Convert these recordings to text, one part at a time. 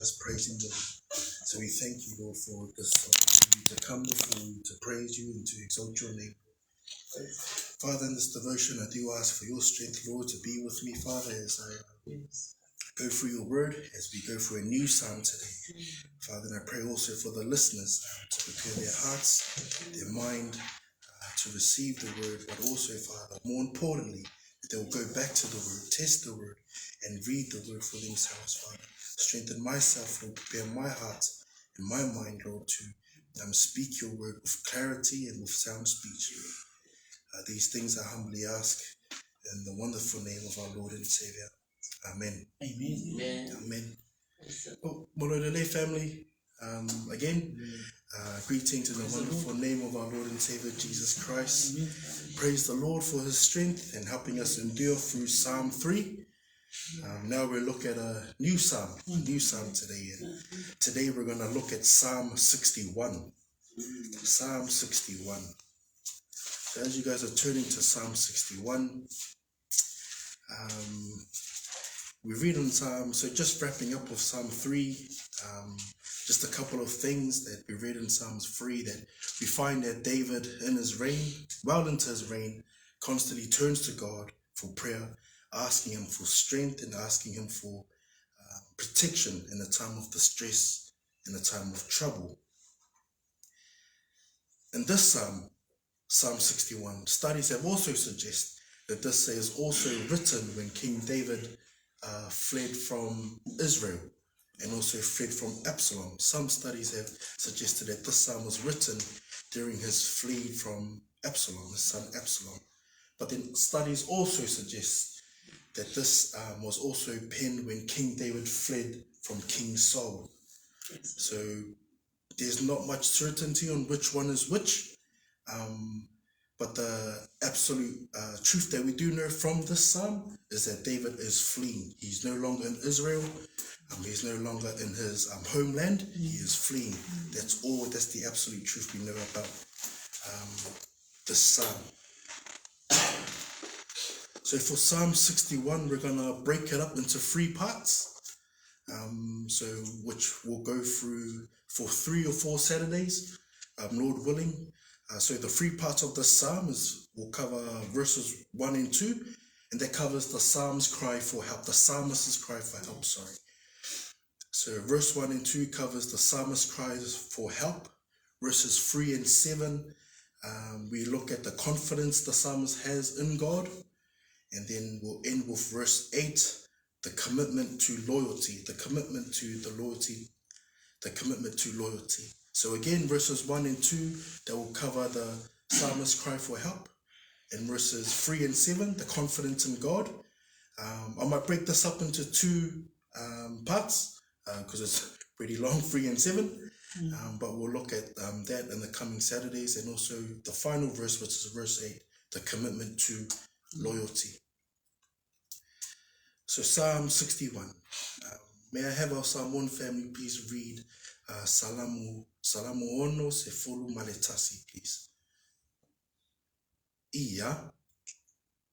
Us praising the Lord. So we thank you, Lord, for this opportunity to come before you, to praise you and to exalt your name. Father, in this devotion, I do ask for your strength, Lord, to be with me, Father, as I go through your word, as we go through a new psalm today. Father, and I pray also for the listeners to prepare their hearts, their mind, to receive the word, but also, Father, more importantly, that they will go back to the word, test the word, and read the word for themselves, Father. Strengthen myself, Lord, prepare my heart and my mind, Lord, to speak your word with clarity and with sound speech, Lord. These things I humbly ask in the wonderful name of our Lord and Savior. Amen. Amen. Amen. Amen. Well, Mololele family, again, greetings in the wonderful name of our Lord and Savior Jesus Christ. Amen. Praise the Lord for his strength and helping us endure through Psalm 3. Now we'll look at a new psalm today. And today we're going to look at Psalm 61. Psalm 61. So as you guys are turning to Psalm 61, we read on Psalm, so just wrapping up with Psalm 3, just a couple of things that we read in Psalms 3, that we find that David in his reign, well into his reign, constantly turns to God for prayer, asking him for strength and asking him for protection in the time of distress, in the time of trouble. In this Psalm, Psalm 61, studies have also suggested that this is also written when King David fled from Israel and also fled from Absalom. Some studies have suggested that this psalm was written during his flee from Absalom, his son Absalom. But then studies also suggest that this was also penned when King David fled from King Saul. So there's not much certainty on which one is which. But the absolute truth that we do know from this psalm is that David is fleeing. He's no longer in Israel. He's no longer in his homeland. He is fleeing. That's the absolute truth we know about this psalm. So for Psalm 61, we're going to break it up into 3 parts. Which we'll go through for 3 or 4 Saturdays, Lord willing. So the 3 parts of the psalm will cover verses 1 and 2, and that covers the psalm's cry for help, the psalmist's cry for help, So verse 1 and 2 covers the psalmist's cries for help. Verses 3 and 7, we look at the confidence the psalmist has in God. And then we'll end with verse 8, the commitment to loyalty, the commitment to loyalty. So again, verses 1 and 2, that will cover the psalmist's cry for help. And verses 3 and 7, the confidence in God. I might break this up into 2 parts because it's pretty long, 3 and 7. But we'll look at that in the coming Saturdays. And also the final verse, which is verse 8, the commitment to loyalty. So Psalm 61. May I have our Samoan family please read Salamu ono se fulu maletasi, please. Ia.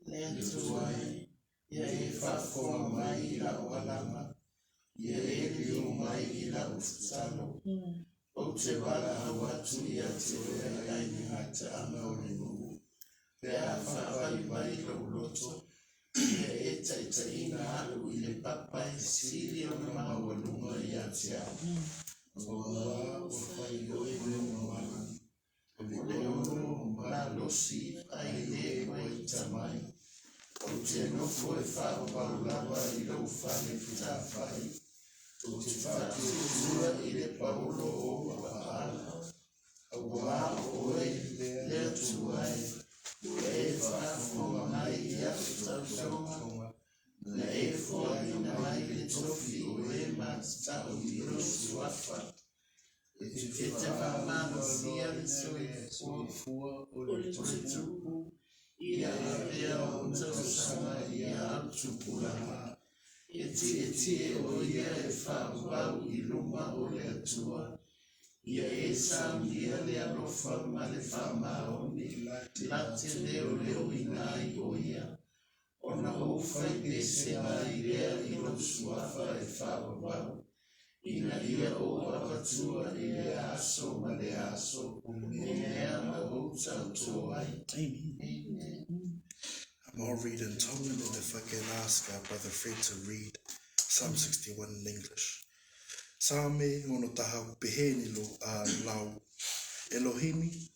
Lentuai, ye fa mai ila walama, ye liu mai ila ufutalo. Ote wala hawatu ya tewe aini hata ama ulimu. Pea fa mai ila uloto. Ye eta ina halu ile papa isili ona mawaluma ya tia. Owa ufayo ile mwala. Oleo malosi aile kwa itamai. Oteno foi fa paulava ile ufane fitafai. Otifati uzua ile paulo o pahala. Awa oe letuai. Uefa fuma mai ya fitafoma. Naefo ina mai litofi uema sta udiro suafa. Eteva manusia lisoe fua uletupu. Ia avea utosama ia tupula. Eti oia efa wau iluma oleatua. Ia esa ia le alofa male fama oni. Late leo inai oia. Ona ufa idesema ilea ilo suafa efa wau. Ina ia o akatua I le aso ma le aso. Mea mahuta utoai. Amen. I'll read in Tongan, and if I can ask our brother Fred to read Psalm 61 in English. Same ono taha peheni lo a lau Elohimi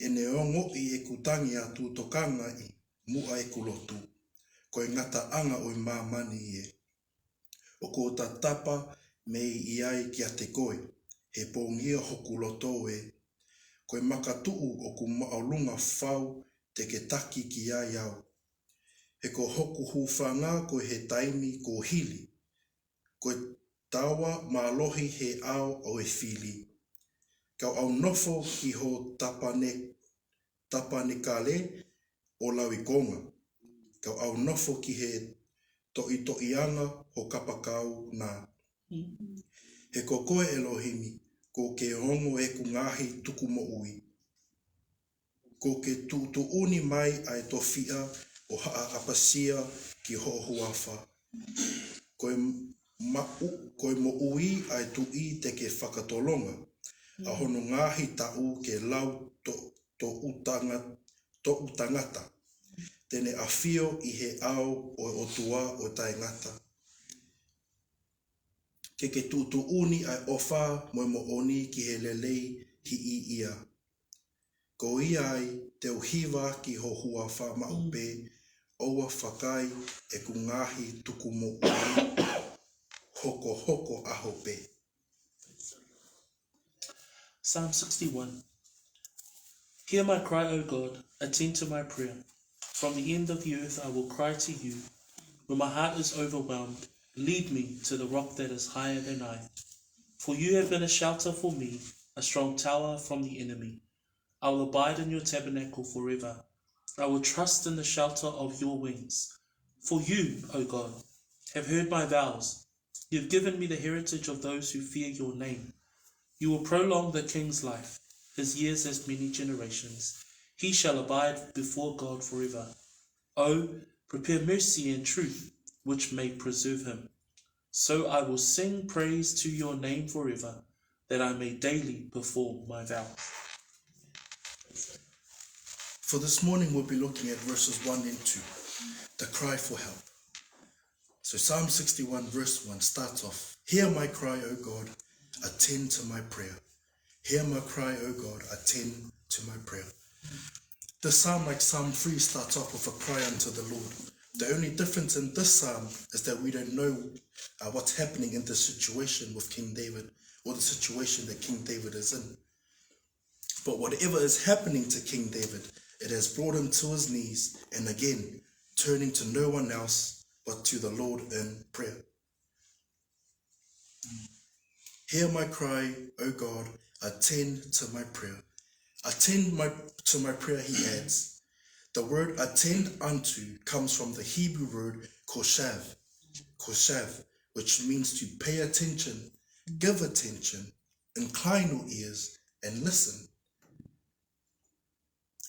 ene ongo I kutangi atu tokanga I mua kulotu koe ngata anga o mamani e o ko tapa mei iai ki a te koe he pongia hoku loto e koe makatuu o ku maolunga whau te ke taki ki ai au he ko hoku hufanga ko he taimi ko hili ko tawa malohi he ao o e fili kau au nofo ki ho tapane kale o lawikonga kau au nofo ki he toianga ho kapakau na he ko koe Elohimi ko ke hongo e ku ngahi tuku mo ui ko ke tuuni mai ai tofia o haa apasia ki ho huafa koe mo ui ai tui te ke whakatolonga a hono ngahi tau ke lau to utangata tene a fio I he ao o otua o taingata ke tuuni ai ofa mo oni ki he lelei hi I ia ko ia ai te uhiwa ki ho huafa ma upe oua whakai e ku ngahi tuku mo ui hoko ahope. Psalm 61. Hear my cry, O God, attend to my prayer. From the end of the earth I will cry to you. When my heart is overwhelmed, lead me to the rock that is higher than I. For you have been a shelter for me, a strong tower from the enemy. I will abide in your tabernacle forever. I will trust in the shelter of your wings. For you, O God, have heard my vows. You have given me the heritage of those who fear your name. You will prolong the king's life, his years as many generations. He shall abide before God forever. Oh, prepare mercy and truth, which may preserve him. So I will sing praise to your name forever, that I may daily perform my vow. For this morning we'll be looking at verses 1 and 2, the cry for help. So Psalm 61 verse 1 starts off, hear my cry, O God, attend to my prayer. Hear my cry, O God, attend to my prayer. The psalm, like Psalm 3, starts off with a cry unto the Lord. The only difference in this psalm is that we don't know what's happening in the situation with King David, or the situation that King David is in. But whatever is happening to King David, it has brought him to his knees, and again, turning to no one else but to the Lord in prayer. Hear my cry, O God, attend to my prayer. Attend to my prayer, he adds. The word attend unto comes from the Hebrew word koshav, which means to pay attention, give attention, incline your ears, and listen.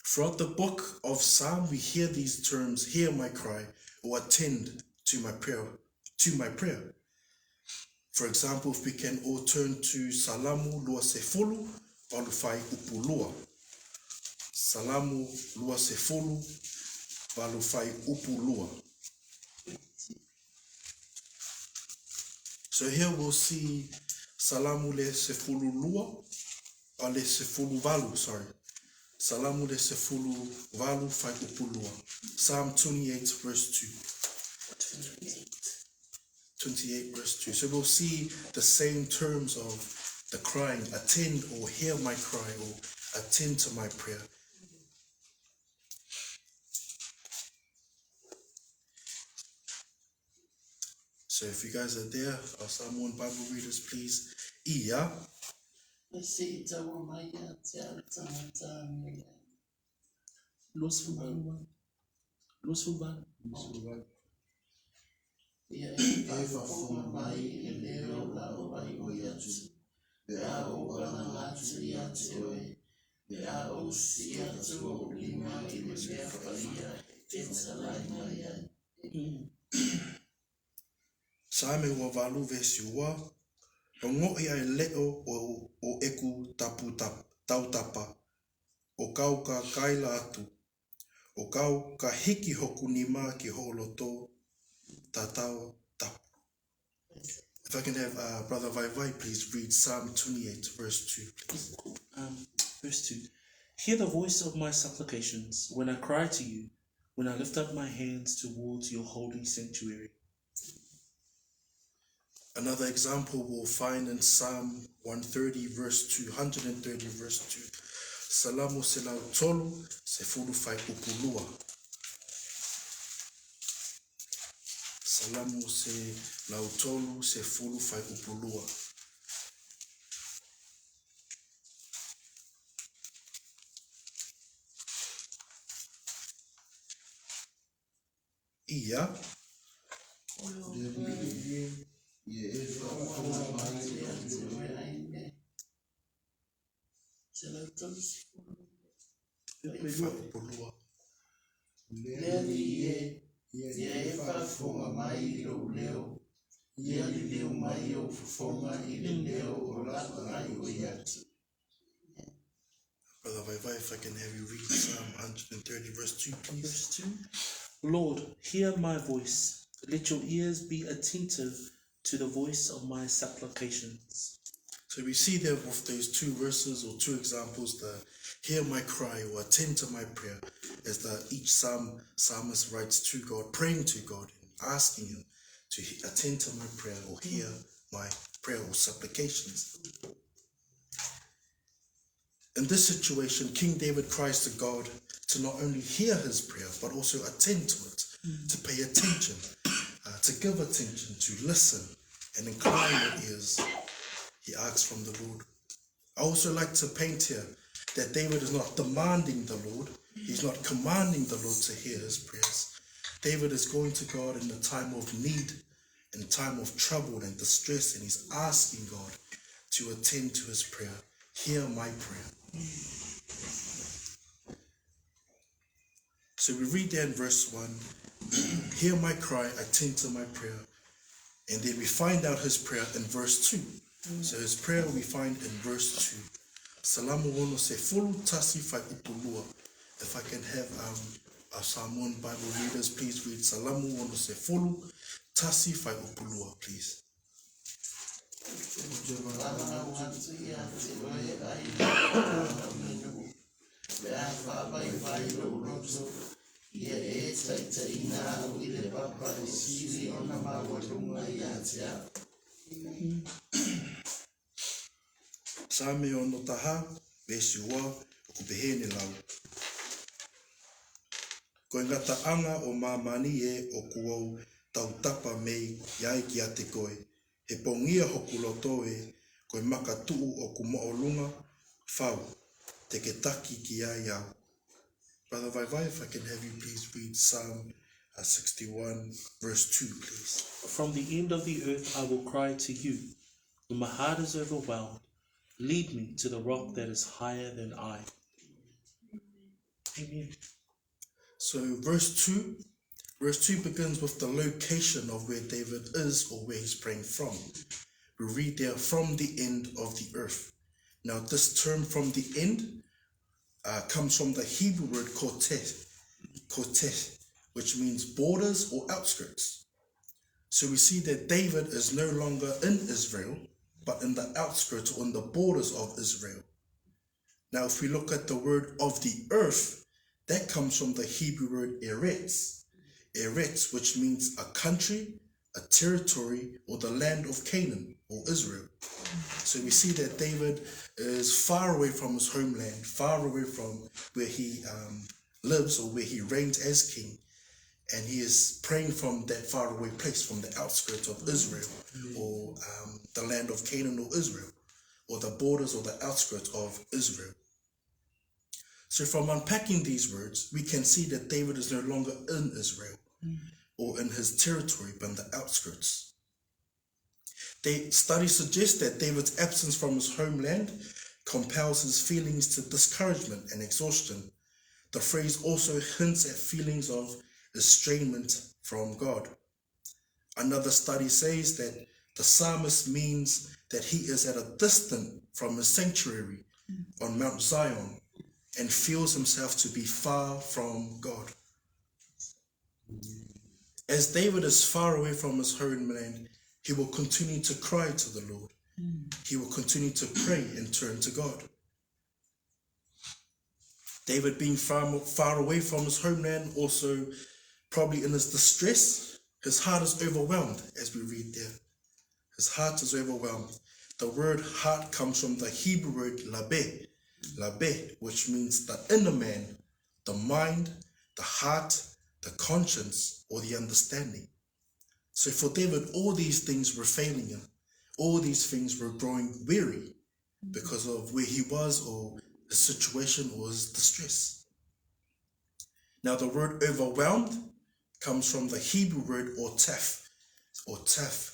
Throughout the book of Psalm, we hear these terms, hear my cry, or attend to my prayer. For example, if we can all turn to Salamu lua sefulu, valufai upulua. Salamu lua sefulu, valufai upulua. So here we'll see Salamu le sefulu lua, or le sefulu valu, sorry. Salamu le sefulu valu fai upulua. Psalm 28 verse 2. 28 verse 2. So we'll see the same terms of the crying, attend or hear my cry or attend to my prayer. So if you guys are there, our Samoan Bible readers, please. Ia. Saime wa valu vesiua, O ngoi ai leo o eku tautapa, o kau ka kaila atu, o kau ka hiki hoku ni mā ki holoto tatau tapu. If I can have Brother Vai, please read Psalm 28, verse 2, please. Verse 2. Hear the voice of my supplications when I cry to you, when I lift up my hands towards your holy sanctuary. Another example we'll find in Psalm 130, verse 2, 130, verse 2. Salamu se lau tolu se fulu fai upulua. Salamu se lau tolu se fulu fai upulua. Ia, fai upulua. Brother Vai, if I can have you read Psalm 130, verse 2, please. Verse 2. Lord, hear my voice. Let your ears be attentive to the voice of my supplications. So we see there with those two verses or two examples, the hear my cry or attend to my prayer, as each psalmist writes to God, praying to God, and asking him to attend to my prayer or hear my prayer or supplications. In this situation, King David cries to God to not only hear his prayer, but also attend to it, to pay attention, to give attention, to listen, and incline your ears. He asks from the Lord. I also like to paint here that David is not demanding the Lord. He's not commanding the Lord to hear his prayers. David is going to God in the time of need, in time of trouble and distress, and he's asking God to attend to his prayer. Hear my prayer. So we read there in verse 1, hear my cry, attend to my prayer. And then we find out his prayer in verse 2. So his prayer we find in verse 2. Salamu wono se fulu tasi fai upulua. If I can have our Samoan Bible readers, please read Salamu wono se fulu tasi fai upulua, please. Same ono taha, besi ua, o kubehene lau. Ko ngata anga o mamani e o kuau tautapa mei iai ki ate koe. He pongia hoku loto e koe maka tuu o kumoolunga whau, te ke taki ki ai au. Brother Vai, if I can have you please read Psalm 61, verse 2, please. From the end of the earth I will cry to you. When my heart is overwhelmed, lead me to the rock that is higher than I. Amen. So verse 2 begins with the location of where David is or where he's praying from. We read there, from the end of the earth. Now this term from the end comes from the Hebrew word koteh, which means borders or outskirts. So we see that David is no longer in Israel, but in the outskirts or in the borders of Israel. Now if we look at the word of the earth, that comes from the Hebrew word eretz. Eretz, which means a country, a territory, or the land of Canaan, or Israel. So we see that David is far away from his homeland, far away from where he lives or where he reigns as king. And he is praying from that faraway place, from the outskirts of Israel, or the land of Canaan or Israel, or the borders or the outskirts of Israel. So from unpacking these words, we can see that David is no longer in Israel or in his territory, but in the outskirts. Studies suggest that David's absence from his homeland compels his feelings to discouragement and exhaustion. The phrase also hints at feelings of estrangement from God. Another study says that The psalmist means that he is at a distance from his sanctuary on Mount Zion and feels himself to be far from God. As David is far away from his homeland, he will continue to cry to the Lord. He will continue to pray and turn to God. David being far away from his homeland, also probably in his distress, his heart is overwhelmed, as we read there. His heart is overwhelmed. The word heart comes from the Hebrew word labeh, which means the inner man, the mind, the heart, the conscience, or the understanding. So for David, all these things were failing him. All these things were growing weary because of where he was or his situation or his distress. Now the word overwhelmed comes from the Hebrew word otaf,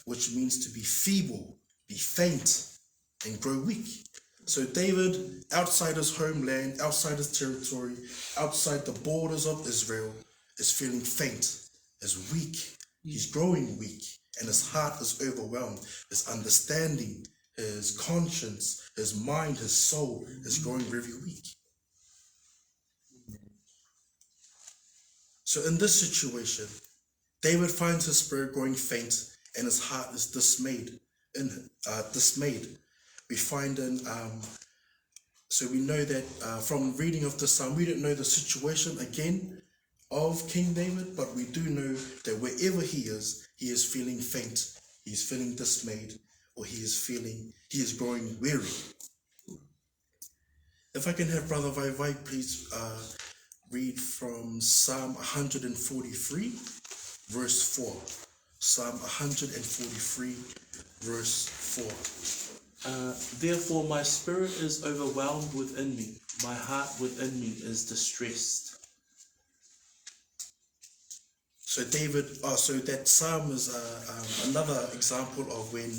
which means to be feeble, be faint, and grow weak. So David, outside his homeland, outside his territory, outside the borders of Israel, is feeling faint, is weak. He's growing weak, and his heart is overwhelmed. His understanding, his conscience, his mind, his soul is growing very weak. So in this situation, David finds his spirit growing faint, and his heart is dismayed. We find so we know that from reading of the psalm, we don't know the situation again of King David, but we do know that wherever he is feeling faint, he is feeling dismayed, or he is growing weary. If I can have Brother Vai please read from Psalm 143, verse 4. Psalm 143, verse 4. Therefore my spirit is overwhelmed within me, my heart within me is distressed. So that psalm is another example of when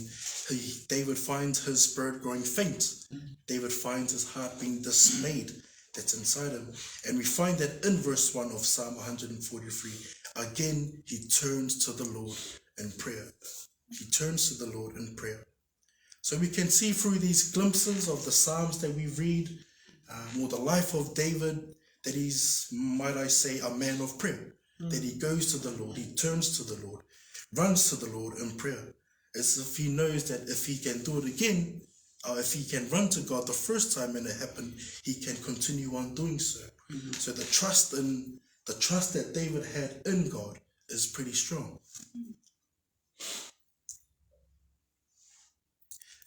David finds his spirit growing faint. David finds his heart being dismayed that's inside him. And we find that in verse 1 of Psalm 143, again, he turns to the Lord in prayer. He turns to the Lord in prayer. So we can see through these glimpses of the Psalms that we read, or the life of David, that he's, might I say, a man of prayer. That he goes to the Lord, he turns to the Lord, runs to the Lord in prayer, as if he knows that if he can do it again, or if he can run to God the first time and it happened, he can continue on doing so. So the trust that David had in God is pretty strong.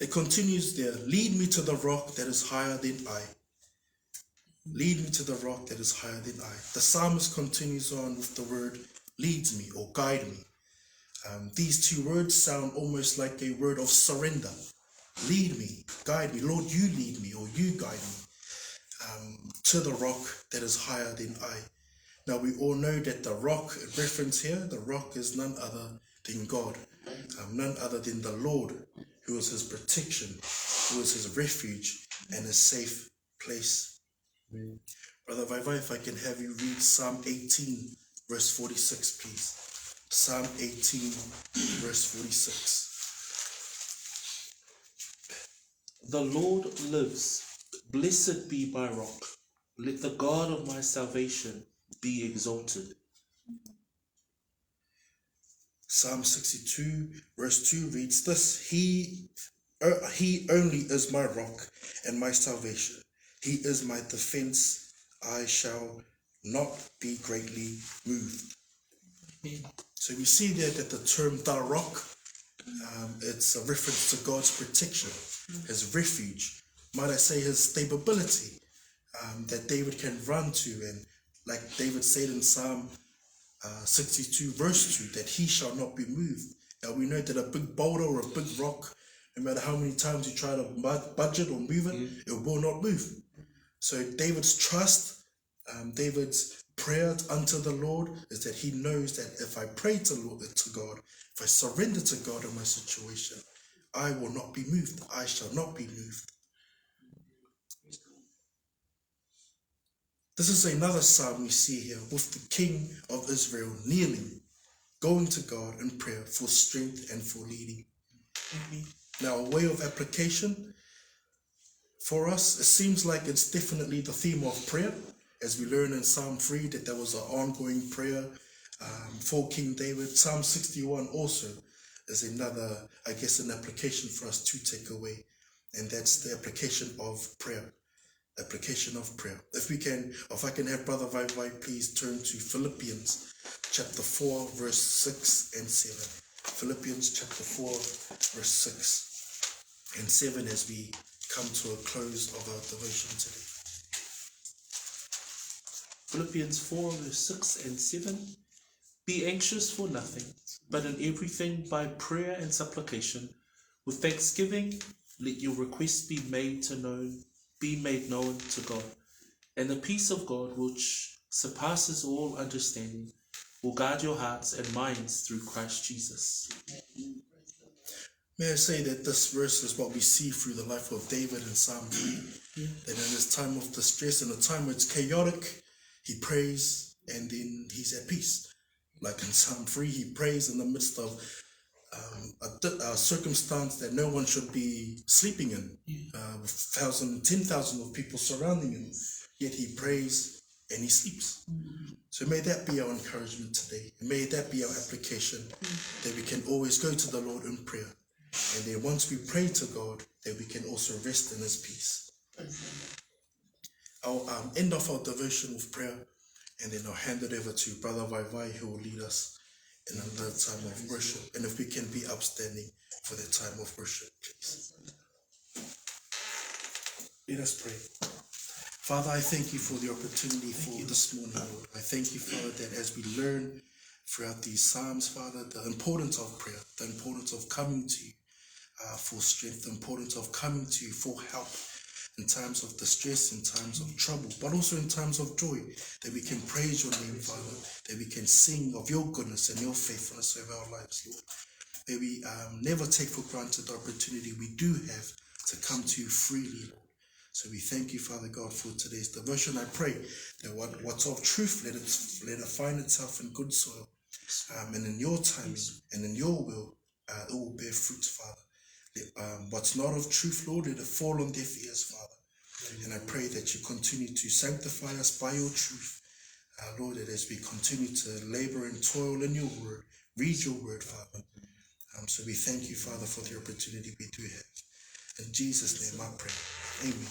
It continues there, lead me to the rock that is higher than I. Lead me to the rock that is higher than I. The psalmist continues on with the word leads me or guide me. These two words sound almost like a word of surrender. Lead me, guide me. Lord, you lead me or you guide me to the rock that is higher than I. Now we all know that the rock reference here, the rock is none other than God. None other than the Lord, who is his protection, who is his refuge and a safe place. Brother Vai, if I can have you read Psalm 18, verse 46, please. Psalm 18, verse 46. The Lord lives, blessed be my rock. Let the God of my salvation be exalted. Psalm 62, verse 2 reads this, He only is my rock and my salvation. He is my defense. I shall not be greatly moved. So we see there that the term the rock, it's a reference to God's protection, his refuge, might I say his stability, that David can run to. And like David said in Psalm 62 verse 2, that he shall not be moved. Now we know that a big boulder or a big rock, no matter how many times you try to budge it or move it, it will not move. So David's trust, David's prayer unto the Lord is that he knows that if I pray to God, if I surrender to God in my situation, I will not be moved. I shall not be moved. This is another psalm we see here with the King of Israel kneeling, going to God in prayer for strength and for leading. Now, a way of application for us, it seems like it's definitely the theme of prayer, as we learn in Psalm 3 that there was an ongoing prayer for King David. Psalm 61 also is another, I guess, an application for us to take away, and that's the application of prayer. Application of prayer. If I can have Brother Vai please turn to Philippians chapter 4, verse 6 and 7. Philippians chapter 4, verse 6 and 7 as we come to a close of our devotion today. Philippians 4, verse 6 and 7. Be anxious for nothing, but in everything by prayer and supplication, with thanksgiving, let your requests be made known to God. And the peace of God, which surpasses all understanding, will guard your hearts and minds through Christ Jesus. May I say that this verse is what we see through the life of David in Psalm 3. That in his time of distress, in a time where it's chaotic, he prays and then he's at peace. Like in Psalm 3, he prays in the midst of a circumstance that no one should be sleeping in, with 10,000 of people surrounding him, yet he prays and he sleeps. So may that be our encouragement today. May that be our application, that we can always go to the Lord in prayer. And then once we pray to God, that we can also rest in his peace. I'll end off our devotion with prayer, and then I'll hand it over to Brother Vai, who will lead us in another time of worship. And if we can be upstanding for the time of worship, please. Let us pray. Father, I thank you for the opportunity for this morning, Lord. I thank you, Father, that as we learn throughout these Psalms, Father, the importance of prayer, the importance of coming to you for strength, the importance of coming to you for help in times of distress, in times of trouble, but also in times of joy, that we can praise your name, Father, that we can sing of your goodness and your faithfulness over our lives, Lord. May we never take for granted the opportunity we do have to come to you freely, Lord. So we thank you, Father God, for today's devotion. I pray that what's of truth, let it find itself in good soil, and in your timing and in your will, it will bear fruit, Father. What's not of truth, Lord, let it fall on deaf ears, Father. And I pray that you continue to sanctify us by your truth, Lord, that as we continue to labor and toil in your word, read your word, Father. So we thank you, Father, for the opportunity we do have. In Jesus' name I pray. Amen.